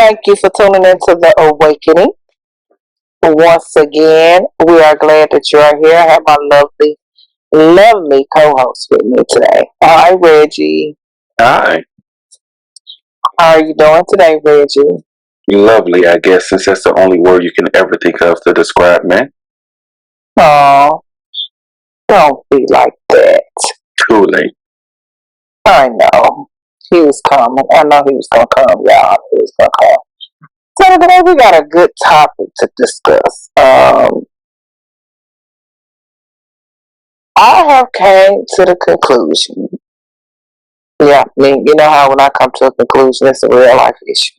Thank you for tuning into The Awakening. Once again, we are glad that you are here. I have my lovely co-host with me today. Hi, Reggie. Hi. How are you doing today, Reggie? Lovely, I guess, since that's the only word you can ever think of to describe me. Oh, don't be like that. Truly. I know. He was coming. I know he was going to come, y'all. He was going to come. So today we got a good topic to discuss. I have came to the conclusion. Yeah, you know how when I come to a conclusion, it's a real life issue.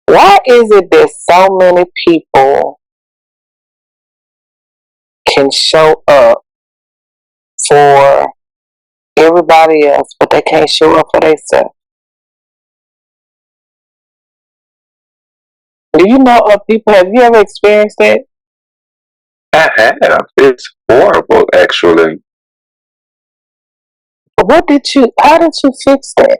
Why is it that so many people can show up for everybody else, but they can't show up for themselves? Do you know of people? Have you ever experienced that? I have. It's horrible, actually. How did you fix that?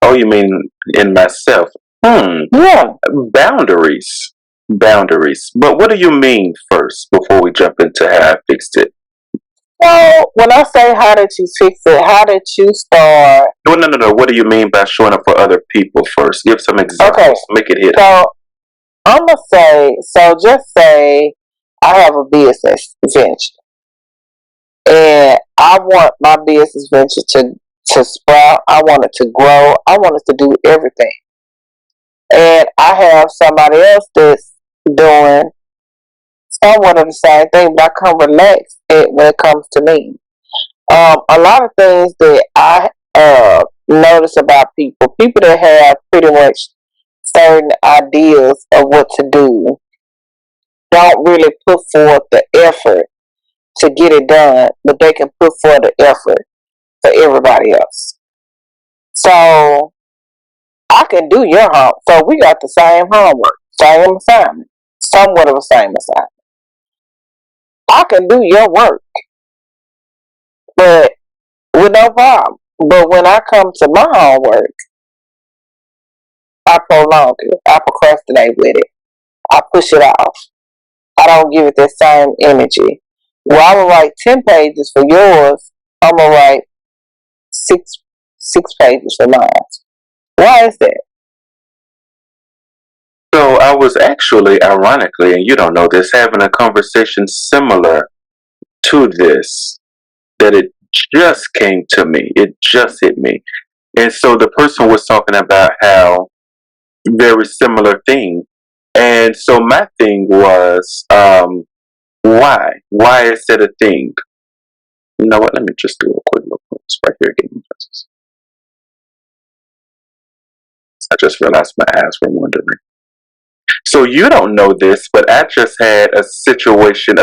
Oh, you mean in myself? Yeah. Boundaries. Boundaries. But what do you mean first before we jump into how I fixed it? So when I say how did you fix it, how did you start? No. What do you mean by showing up for other people first? Give some examples. Okay. Make it hit. So I'm going to say, just say I have a business venture. And I want my business venture to sprout. I want it to grow. I want it to do everything. And I have somebody else that's doing somewhat of the same thing, but I come relaxed when it comes to me. A lot of things that I notice about people that have pretty much certain ideas of what to do, don't really put forth the effort to get it done, but they can put forth the effort for everybody else. So I can do your homework. So we got the same homework, same assignment, somewhat of the same assignment. I can do your work, but with no problem. But when I come to my homework, I prolong it. I procrastinate with it. I push it off. I don't give it that same energy. Well, I will write 10 pages for yours. I'm going to write six pages for mine. Why is that? So I was actually, ironically, and you don't know this, having a conversation similar to this, that it just came to me. It just hit me. And so the person was talking about how very similar thing. And so my thing was, why? Why is it a thing? You know what? Let me just do a quick look. It's right here. Give me justice. I just realized my eyes were wandering. So you don't know this, but I just had a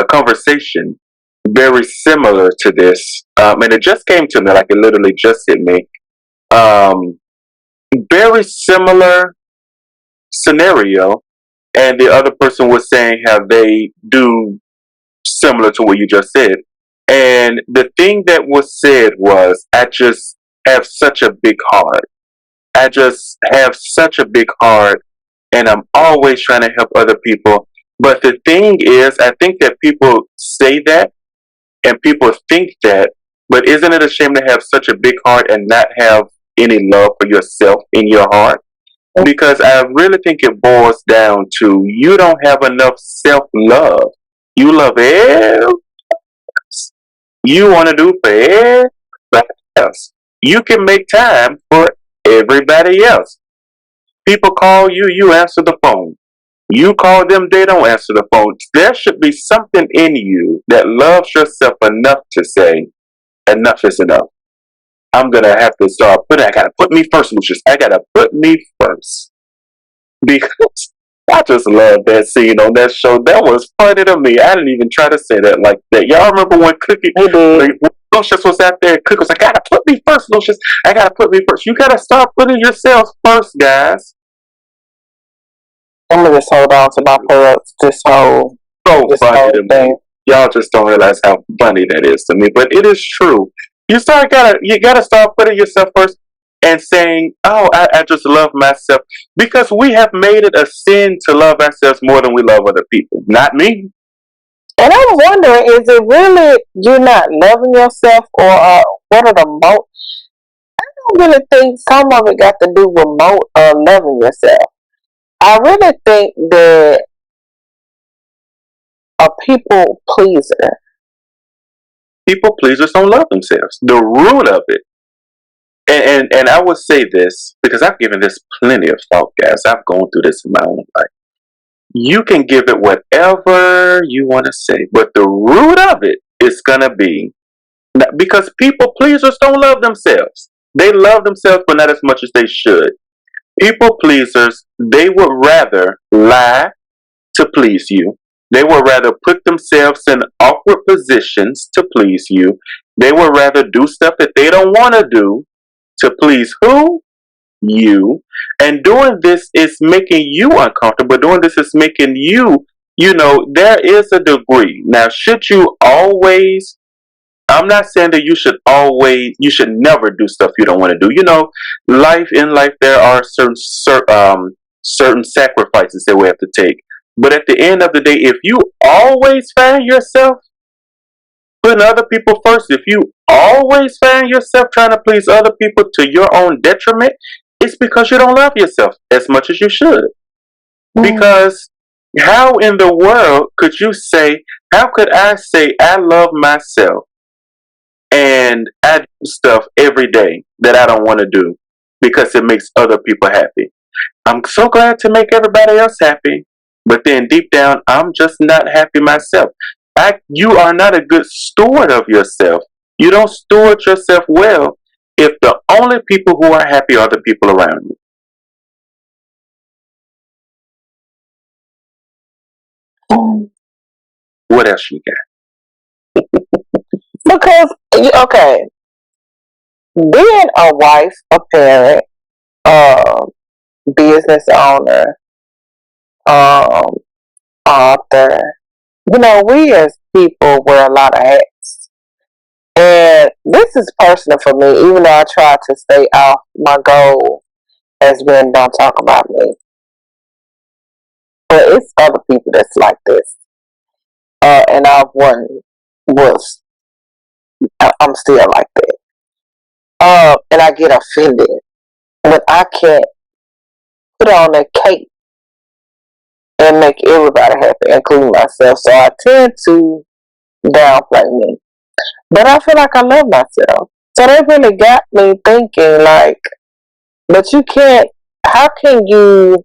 conversation very similar to this. And it just came to me, like it literally just hit me. Very similar scenario. And the other person was saying how they do similar to what you just said. And the thing that was said was, I just have such a big heart. I just have such a big heart, and I'm always trying to help other people. But the thing is, I think that people say that and people think that, but isn't it a shame to have such a big heart and not have any love for yourself in your heart? Because I really think it boils down to you don't have enough self-love. You love everyone else. You want to do for everybody else. You can make time for everybody else. People call you, you answer the phone. You call them, they don't answer the phone. There should be something in you that loves yourself enough to say, enough is enough. I'm going to have to start I got to put me first, Lucius. I got to put me first. Because I just love that scene on that show. That was funny to me. I didn't even try to say that like that. Y'all remember when Lucius was out there, Cookie was like, I got to put me first, Lucius. I got to put me first. You got to start putting yourself first, guys. I'm gonna just hold on to my pearls. This whole funny to me. Y'all just don't realize how funny that is to me, but it is true. You gotta start putting yourself first. and saying, "Oh, I just love myself," because we have made it a sin to love ourselves more than we love other people. Not me. And I'm wondering, is it really you're not loving yourself, or what are the I don't really think some of it got to do with loving yourself. I really think that a people pleaser. People pleasers don't love themselves. The root of it. And I would say this because I've given this plenty of thought, guys. I've gone through this in my own life. You can give it whatever you want to say, but the root of it is gonna be because people pleasers don't love themselves. They love themselves, but not as much as they should. People pleasers, they would rather lie to please you. They would rather put themselves in awkward positions to please you. They would rather do stuff that they don't want to do to please who? You. And doing this is making you uncomfortable. Doing this is making you, there is a degree. Now, should you always, I'm not saying that you should never do stuff you don't want to do. In life, there are certain sacrifices that we have to take. But at the end of the day, if you always find yourself putting other people first, if you always find yourself trying to please other people to your own detriment, it's because you don't love yourself as much as you should. Because how in the world how could I say I love myself and I do stuff every day that I don't want to do because it makes other people happy? I'm so glad to make everybody else happy, but then deep down, I'm just not happy myself. You are not a good steward of yourself. You don't steward yourself well if the only people who are happy are the people around you. What else you got? Because, okay, being a wife, a parent, business owner, um, author, we as people wear a lot of hats. And this is personal for me, even though I try to stay off. My goal has been don't talk about me. But it's other people that's like this. And I'm still like that. And I get offended when I can't put on a cape and make everybody happy, including myself. So I tend to downplay me. But I feel like I love myself. So that really got me thinking, like, but how can you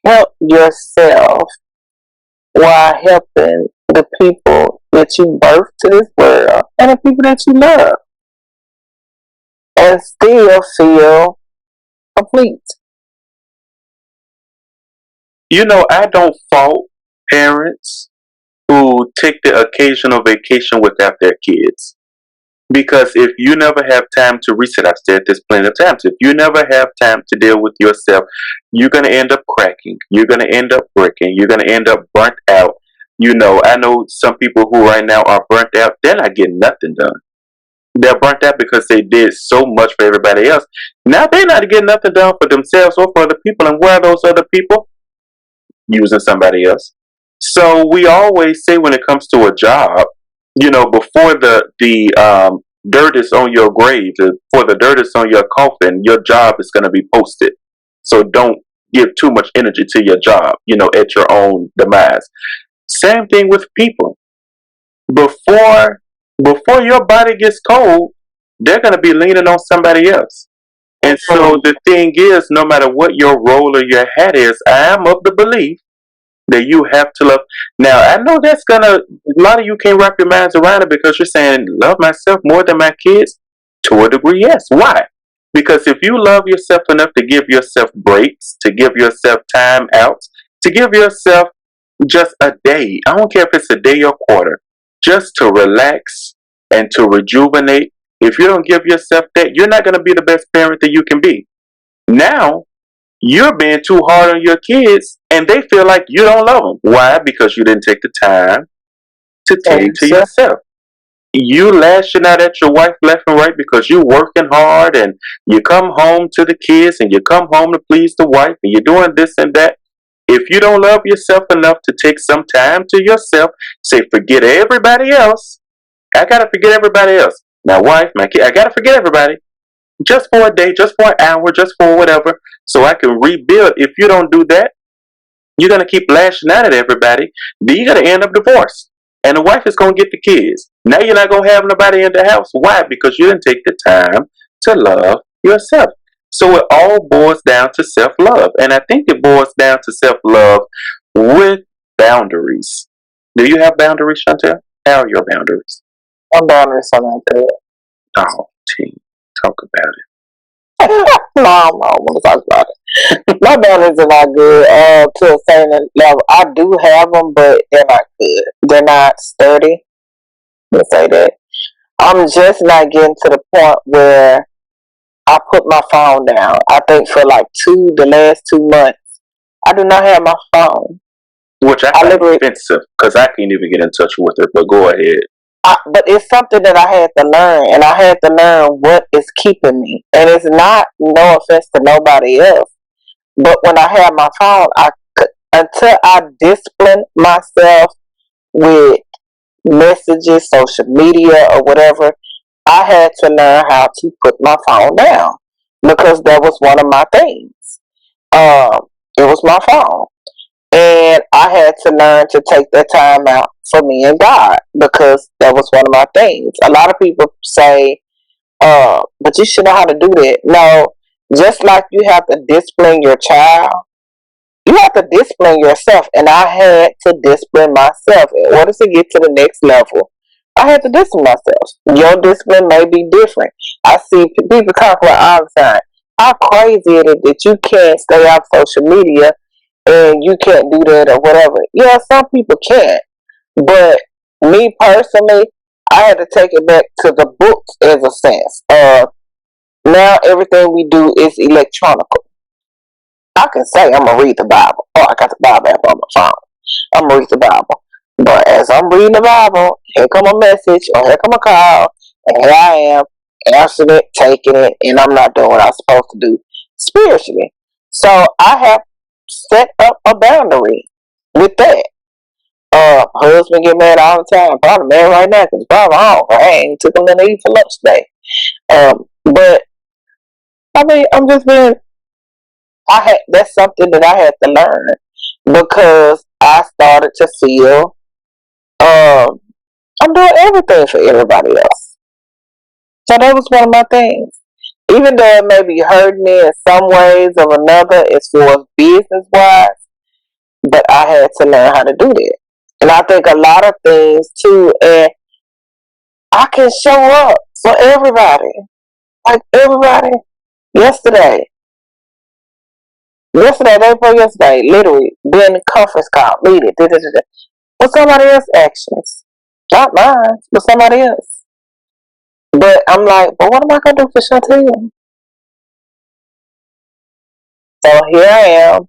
help yourself while helping the people that you birthed to this world and the people that you love and still feel complete? I don't fault parents who take the occasional vacation without their kids. Because if you never have time to reset, I've said this plenty of times, if you never have time to deal with yourself, you're going to end up cracking. You're going to end up breaking. You're going to end up burnt out. I know some people who right now are burnt out, they're not getting nothing done. They're burnt out because they did so much for everybody else. Now they're not getting nothing done for themselves or for other people. And where are those other people? Using somebody else. So we always say when it comes to a job, before the dirt is on your grave, before the dirt is on your coffin, your job is going to be posted. So don't give too much energy to your job, at your own demise. Same thing with people. Before your body gets cold, they're going to be leaning on somebody else. And so the thing is, no matter what your role or your hat is, I am of the belief that you have to love. Now, I know a lot of you can't wrap your minds around it because you're saying, love myself more than my kids? To a degree, yes. Why? Because if you love yourself enough to give yourself breaks, to give yourself time out, to give yourself just a day, I don't care if it's a day or quarter, just to relax and to rejuvenate. If you don't give yourself that, you're not going to be the best parent that you can be. Now, you're being too hard on your kids and they feel like you don't love them. Why? Because you didn't take the time to tend to yourself. you lashing out at your wife left and right because you working hard and you come home to the kids and you come home to please the wife and you're doing this and that. If you don't love yourself enough to take some time to yourself, say forget everybody else. I gotta forget everybody else. My wife, my kid, I gotta forget everybody. Just for a day, just for an hour, just for whatever, so I can rebuild. If you don't do that, you're gonna keep lashing out at everybody. Then you're gonna end up divorced. And the wife is gonna get the kids. Now you're not gonna have nobody in the house. Why? Because you didn't take the time to love yourself. So it all boils down to self-love. And I think it boils down to self-love with boundaries. Do you have boundaries, Shontal? How are your boundaries? My boundaries are not good. Oh, team, talk about it. No, I don't want to talk about it. My boundaries are not good to a certain level. I do have them, but they're not good. They're not sturdy. Let's say that. I'm just not getting to the point where I put my phone down. I think for like the last 2 months, I do not have my phone. Which I find offensive because I can't even get in touch with her. But go ahead. But it's something that I had to learn, and I had to learn what is keeping me. And it's not no offense to nobody else, but when I had my phone, until I disciplined myself with messages, social media, or whatever, I had to learn how to put my phone down because that was one of my things. It was my phone. And I had to learn to take that time out for me and God because that was one of my things. A lot of people say, but you should know how to do that. No, just like you have to discipline your child, you have to discipline yourself. And I had to discipline myself in order to get to the next level. I had to discipline myself. Your discipline may be different. I see people talk about all the time. How crazy it is that you can't stay off social media and you can't do that or whatever. Yeah, some people can't. But me personally, I had to take it back to the books as a sense. Now everything we do is electronical. I can say I'm going to read the Bible. Oh, I got the Bible app on my phone. I'm going to read the Bible. But as I'm reading the Bible, here come a message or here come a call, and here I am answering it, taking it, and I'm not doing what I'm supposed to do spiritually. So I have set up a boundary with that. Husband get mad all the time. Probably mad right now because probably I ain't took him to eat for lunch today. But I mean, I'm just being. That's something that I had to learn because I started to feel I'm doing everything for everybody else. So that was one of my things. Even though it may be hurting me in some ways or another as far as business wise, but I had to learn how to do that. And I think a lot of things too, and I can show up for everybody. Like everybody. Yesterday, day before yesterday, literally, being in a conference call, leading, but somebody else's actions. Not mine, but somebody else. But I'm like, but what am I going to do for Shontal? So here I am,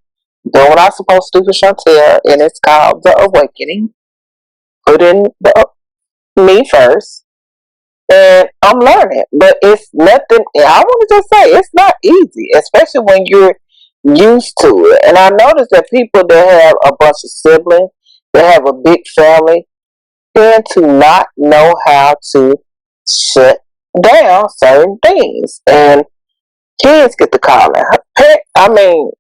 doing what I'm supposed to do for Shontal, and it's called The Awakening. Put in me first, and I'm learning. But it's nothing, I want to just say, it's not easy, especially when you're used to it. And I noticed that people that have a bunch of siblings, that have a big family, tend to not know how to shut down certain things. And kids get the calling. I mean,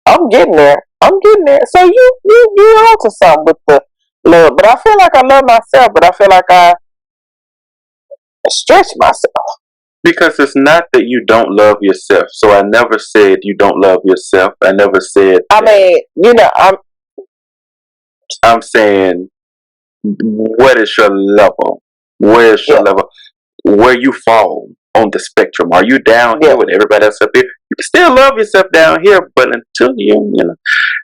I'm getting there. So you onto something with the love. But I feel like I love myself, but I feel like I stretch myself. Because it's not that you don't love yourself. So I never said you don't love yourself. I never said. I mean, I'm saying, what is your level? Where's your level? Where you fall on the spectrum? Are you down here with everybody else up here? You can still love yourself down here, but until you know.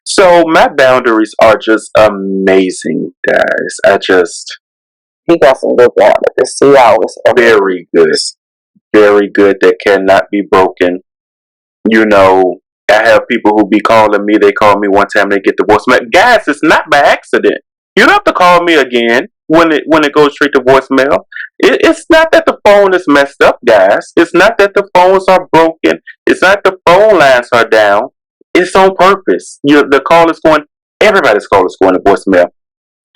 So my boundaries are just amazing, guys. He got some good boundaries. He always very good. Very good, that cannot be broken. You know, I have people who be calling me. They call me one time, they get divorced. Guys, it's not by accident. You don't have to call me again. when it goes straight to voicemail. It's not that the phone is messed up, guys. It's not that the phones are broken. It's not the phone lines are down. It's on purpose. The call is going. Everybody's call is going to voicemail.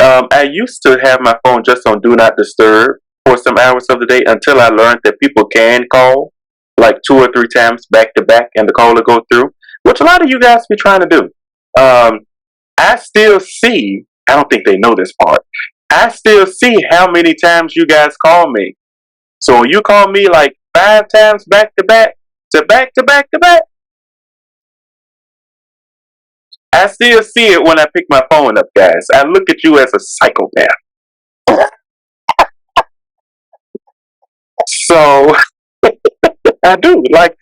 I used to have my phone just on Do Not Disturb for some hours of the day until I learned that people can call like 2 or 3 times back to back and the call will go through, which a lot of you guys be trying to do. I still see, I don't think they know this part, I still see how many times you guys call me. So when you call me like 5 times back to back, to back to back to back, I still see it when I pick my phone up, guys. I look at you as a psychopath. So I do. Like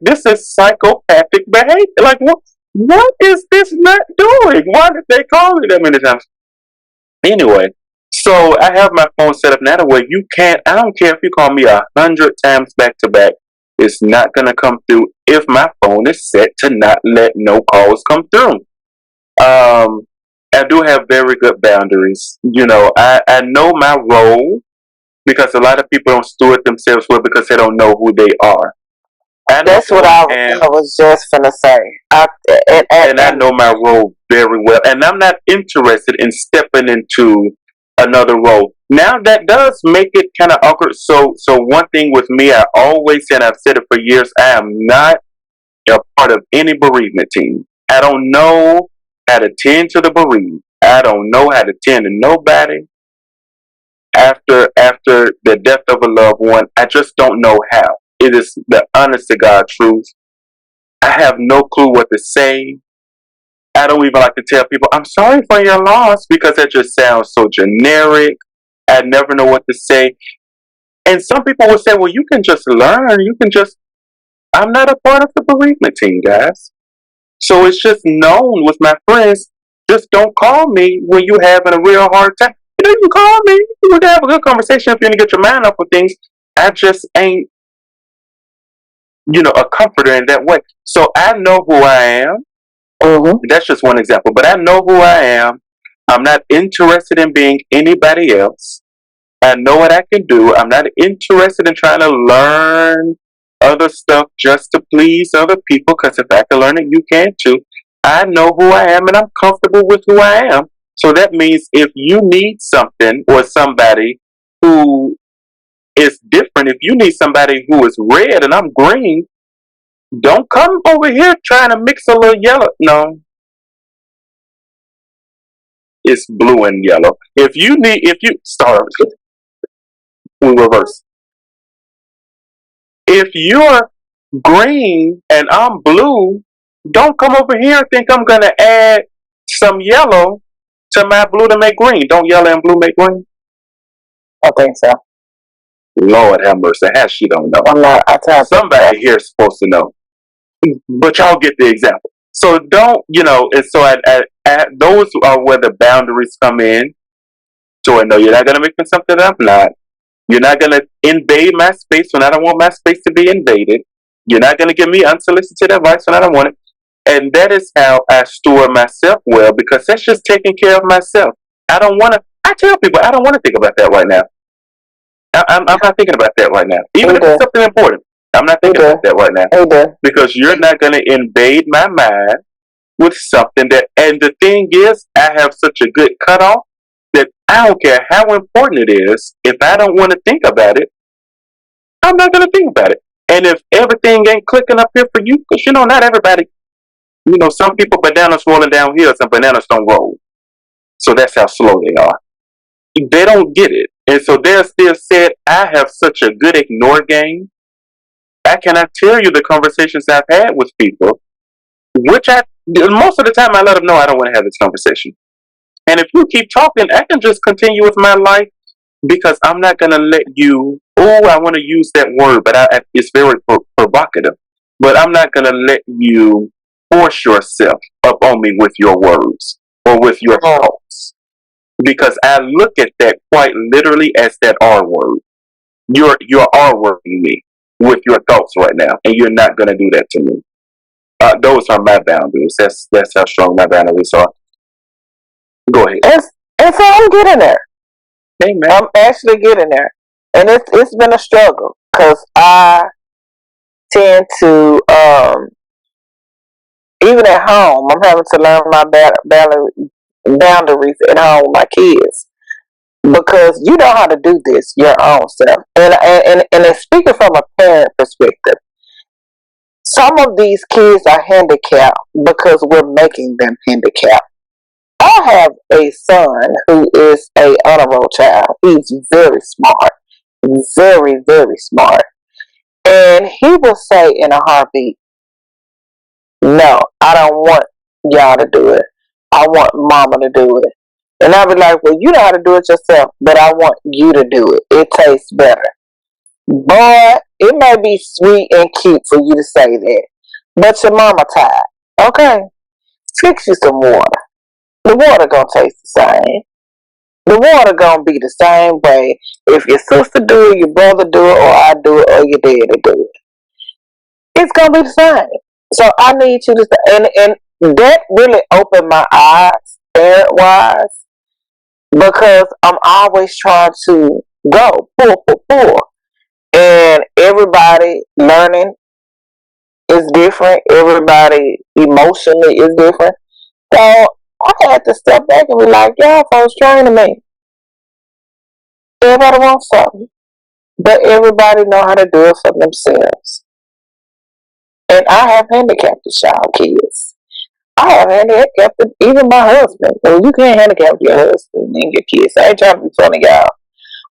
this is psychopathic behavior. Like what is this not doing? Why did they call me that many times? Anyway, so I have my phone set up now the way you can't. I don't care if you call me 100 times back to back. It's not gonna come through if my phone is set to not let no calls come through. I do have very good boundaries. I know my role because a lot of people don't steward themselves well because they don't know who they are. That's what I was just gonna say. And I know my role very well, and I'm not interested in stepping into another role. Now that does make it kind of awkward. So one thing with me, I always say, and I've said it for years, I am not a part of any bereavement team. I don't know how to tend to the bereaved. I don't know how to tend to nobody after the death of a loved one. I just don't know how. It is the honest to God truth. I have no clue what to say. I don't even like to tell people, I'm sorry for your loss, because that just sounds so generic. I never know what to say. And some people will say, well, you can just learn. I'm not a part of the bereavement team, guys. So it's just known with my friends, just don't call me when you're having a real hard time. You can call me. We can have a good conversation if you're going to get your mind off of things. I just ain't, a comforter in that way. So I know who I am. Mm-hmm. That's just one example. But I know who I am. I'm not interested in being anybody else. I know what I can do. I'm not interested in trying to learn other stuff just to please other people, because if I can learn it, you can too. I know who I am and I'm comfortable with who I am. So that means if you need something or somebody who is different, if you need somebody who is red and I'm green, don't come over here trying to mix a little yellow. No. It's blue and yellow. If you start, we reverse. If you're green and I'm blue, don't come over here and think I'm going to add some yellow to my blue to make green. Don't yellow and blue make green? I think so. Lord have mercy. How she don't know? I'm not. Somebody here is supposed to know. But y'all get the example. So don't, and so those are where the boundaries come in. So I know you're not going to make me something that I'm not. You're not going to invade my space when I don't want my space to be invaded. You're not going to give me unsolicited advice when I don't want it. And that is how I store myself well, because that's just taking care of myself. I tell people, I don't want to think about that right now. I'm not thinking about that right now. Even if it's something important, I'm not thinking about that right now. Because you're not going to invade my mind with something and the thing is, I have such a good cutoff that I don't care how important it is. If I don't want to think about it, I'm not going to think about it. And if everything ain't clicking up here for you, because not everybody, some people bananas rolling down hills and bananas don't roll. So that's how slow they are. They don't get it. And so they're still said, I have such a good ignore game. I cannot tell you the conversations I've had with people, which most of the time I let them know I don't want to have this conversation. And if you keep talking, I can just continue with my life, because I'm not going to let you, I want to use that word, but it's very provocative. But I'm not going to let you force yourself up on me with your words or with your thoughts. Because I look at that quite literally as that R word. You're R-wording me with your thoughts right now, and you're not going to do that to me. Those are my boundaries. That's how strong my boundaries are. Go ahead. And so I'm getting there. Hey man. I'm actually getting there, and it's been a struggle because I tend to even at home, I'm having to learn my boundaries at home with my kids because you know how to do this your own self. And speaking from a parent perspective, some of these kids are handicapped because we're making them handicapped. I have a son who is a honor roll child. He's very smart, very, very smart. And he will say in a heartbeat, no, I don't want y'all to do it. I want mama to do it. And I'll be like, well, you know how to do it yourself, but I want you to do it. It tastes better. Boy, it may be sweet and cute for you to say that, but your mama tired. Okay, fix you some water. The water gonna taste the same. The water gonna be the same way if your sister do it, your brother do it, or I do it, or your daddy do it. It's gonna be the same. So I need you to, and that really opened my eyes, parent wise, because I'm always trying to go pull, and everybody learning is different. Everybody emotionally is different. So I had to step back and be like, y'all folks training me. Everybody wants something, but everybody know how to do it for themselves. And I have handicapped the child kids. I have handicapped even my husband. Well, you can't handicap your husband and your kids. I ain't trying to be funny, y'all.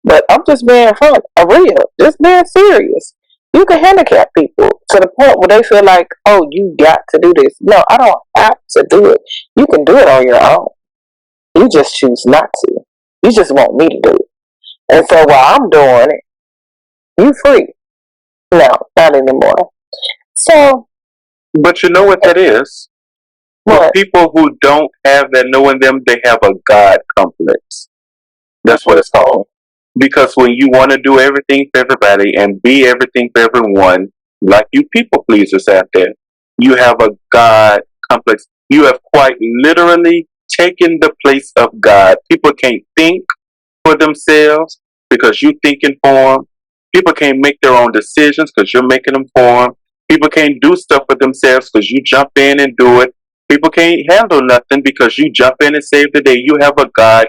But I'm just being fun, real, just being serious. You can handicap people to the point where they feel like, oh, you got to do this. No, I don't have to do it. You can do it on your own. You just choose not to. You just want me to do it. And so while I'm doing it, you free. No, not anymore. So, But you know what that is? For what? people who don't have that knowing them, they have a God complex. That's what it's called. Because when you want to do everything for everybody and be everything for everyone, like you people pleasers out there, you have a God complex. You have quite literally taken the place of God. People can't think for themselves because you're thinking for them. People can't make their own decisions because you're making them for them. People can't do stuff for themselves because you jump in and do it. People can't handle nothing because you jump in and save the day. You have a God.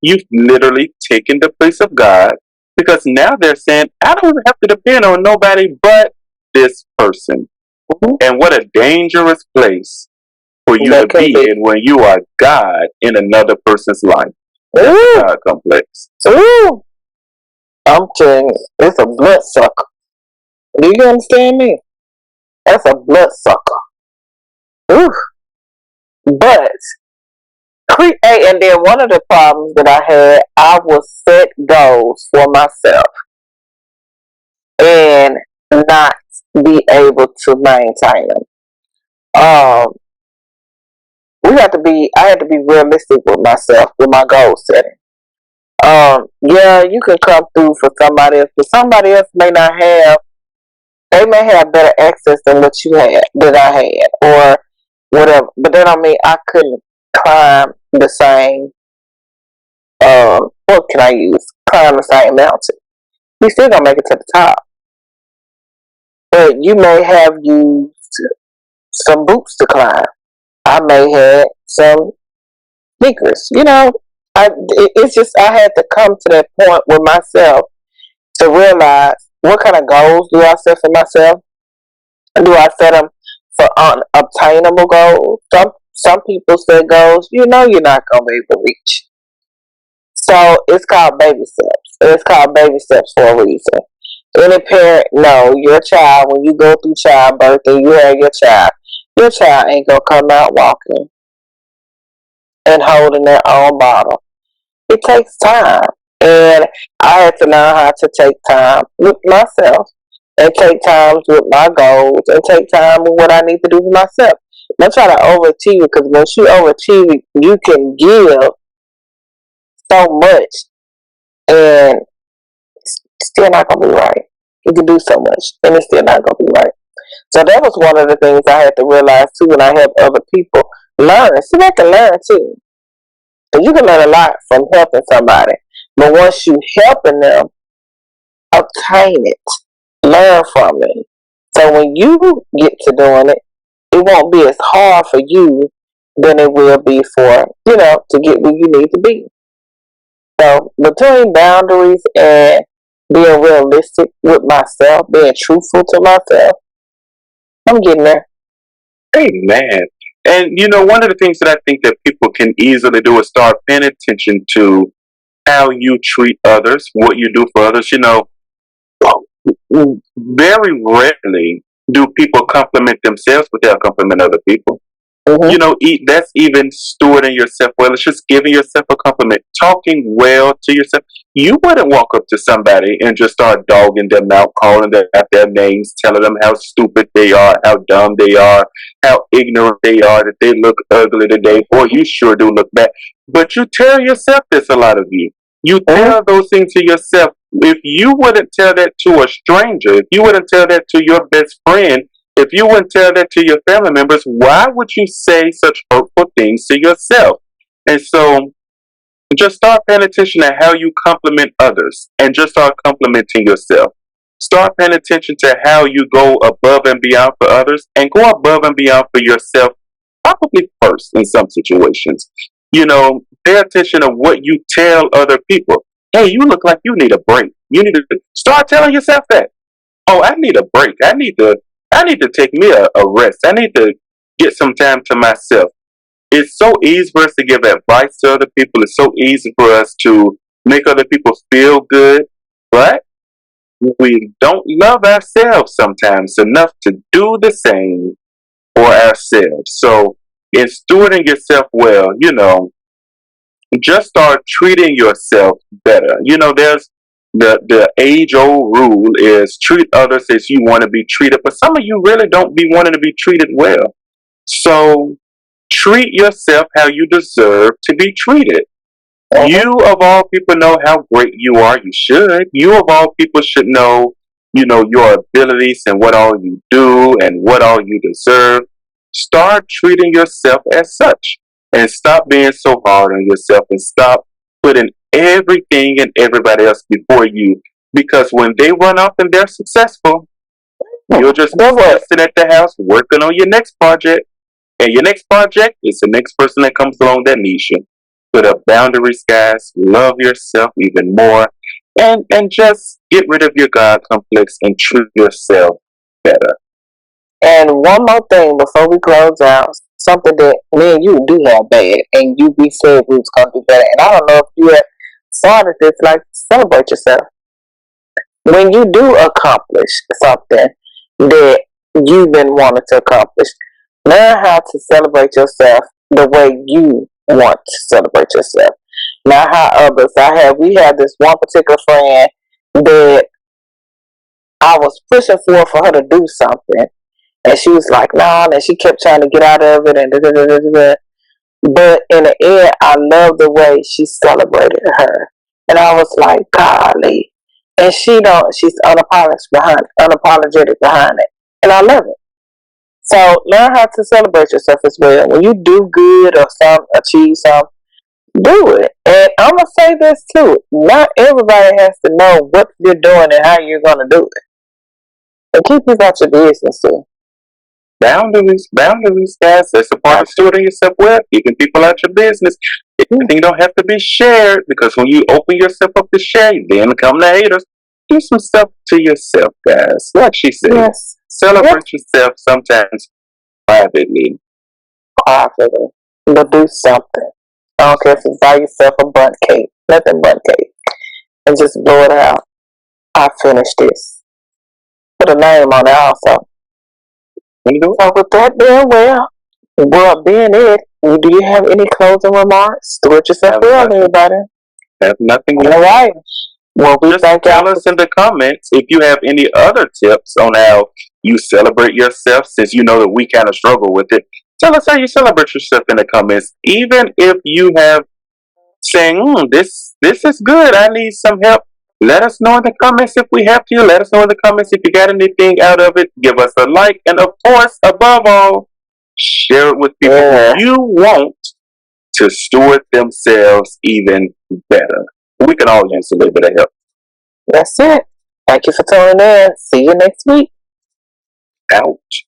You've literally taken the place of God because now they're saying, I don't have to depend on nobody but this person. Mm-hmm. And what a dangerous place for you to be in when you are God in another person's life. That's a God complex. Ooh. I'm telling you, it's a blood sucker. Do you understand me? That's a blood sucker. Ooh. But and then one of the problems that I had, I would set goals for myself and not be able to maintain them. I had to be realistic with myself with my goal setting. Yeah, you can come through for somebody else, but somebody else may not have. They may have better access than what you had, than I had, or whatever. But that don't mean I couldn't climb the same. What can I use? Climb the same mountain. You still gonna make it to the top, but you may have used some boots to climb. I may have some sneakers. It's just I had to come to that point with myself to realize what kind of goals do I set for myself. Do I set them for unobtainable goals? Some people set goals you're not gonna be able to reach. So it's called baby steps. It's called baby steps for a reason. Any parent know your child when you go through childbirth and you have your child ain't gonna come out walking and holding their own bottle. It takes time. And I had to learn how to take time with myself and take time with my goals and take time with what I need to do for myself. Don't try to overachieve because once you overachieve, you can give so much and it's still not going to be right. You can do so much and it's still not going to be right. So that was one of the things I had to realize too when I help other people learn. See, they can learn too. You can learn a lot from helping somebody. But once you helping them obtain it, learn from it. So when you get to doing it, it won't be as hard for you than it will be for, to get where you need to be. So between boundaries and being realistic with myself, being truthful to myself, I'm getting there. Amen. And one of the things that I think that people can easily do is start paying attention to how you treat others, what you do for others. Very rarely do people compliment themselves without complimenting other people. That's even stewarding yourself well. It's just giving yourself a compliment, talking well to yourself. You wouldn't walk up to somebody and just start dogging them out, calling them out their names, telling them how stupid they are, how dumb they are, how ignorant they are, that they look ugly today. Boy, you sure do look bad. But you tell yourself this, a lot of you. You tell those things to yourself. If you wouldn't tell that to a stranger, if you wouldn't tell that to your best friend, if you wouldn't tell that to your family members, why would you say such hurtful things to yourself? And so just start paying attention to how you compliment others and just start complimenting yourself. Start paying attention to how you go above and beyond for others and go above and beyond for yourself, probably first in some situations. Pay attention to what you tell other people. Hey, you look like you need a break. You need to start telling yourself that. Oh, I need a break. I need to take me a rest. I need to get some time to myself. It's so easy for us to give advice to other people. It's so easy for us to make other people feel good, but we don't love ourselves sometimes enough to do the same for ourselves. So in stewarding yourself well, just start treating yourself better. There's the age old rule is treat others as you want to be treated, but some of you really don't be wanting to be treated well. So treat yourself how you deserve to be treated. You of all people know how great you are. You should. You of all people should know, your abilities and what all you do and what all you deserve. Start treating yourself as such and stop being so hard on yourself and stop putting everything and everybody else before you. Because when they run off and they're successful, you'll just be sitting at the house working on your next project. And your next project is the next person that comes along that needs you. Put up boundaries, guys. Love yourself even more. And just get rid of your God complex and treat yourself better. And one more thing before we close out, something that me and you do have bad, and we said we was going to do better. And I don't know if you have started this, like, celebrate yourself. When you do accomplish something that you've been wanting to accomplish, learn how to celebrate yourself the way you want to celebrate yourself. Not how others. We had this one particular friend that I was pushing for her to do something. And she was like, nah, and she kept trying to get out of it and da-da-da-da-da. But in the end, I love the way she celebrated her. And I was like, golly. And she's unapologetic behind it. And I love it. So learn how to celebrate yourself as well. When you do good or achieve something, do it. And I'm going to say this too. Not everybody has to know what you're doing and how you're going to do it. And keep this out your business too. Boundaries, guys. That's a part of stewarding yourself well, keeping people out your business. Everything don't have to be shared, because when you open yourself up to share, then come the haters. Do some stuff to yourself, guys. Like she said, celebrate yourself sometimes privately. But do something. I don't care if it's buy yourself a bundt cake, nothing but cake, and just blow it out. I finished this. Put a name on it also. So with that being being it, do you have any closing remarks? Steward yourself well, everybody. Have nothing. All right. Well, we just tell us in the comments if you have any other tips on how you celebrate yourself, since you know that we kind of struggle with it. Tell us how you celebrate yourself in the comments. Even if you have saying, this is good, I need some help. Let us know in the comments if we helped you. Let us know in the comments if you got anything out of it. Give us a like. And of course, above all, share it with people who you want to steward themselves even better. We can all use a little bit of help. That's it. Thank you for tuning in. See you next week. Ouch.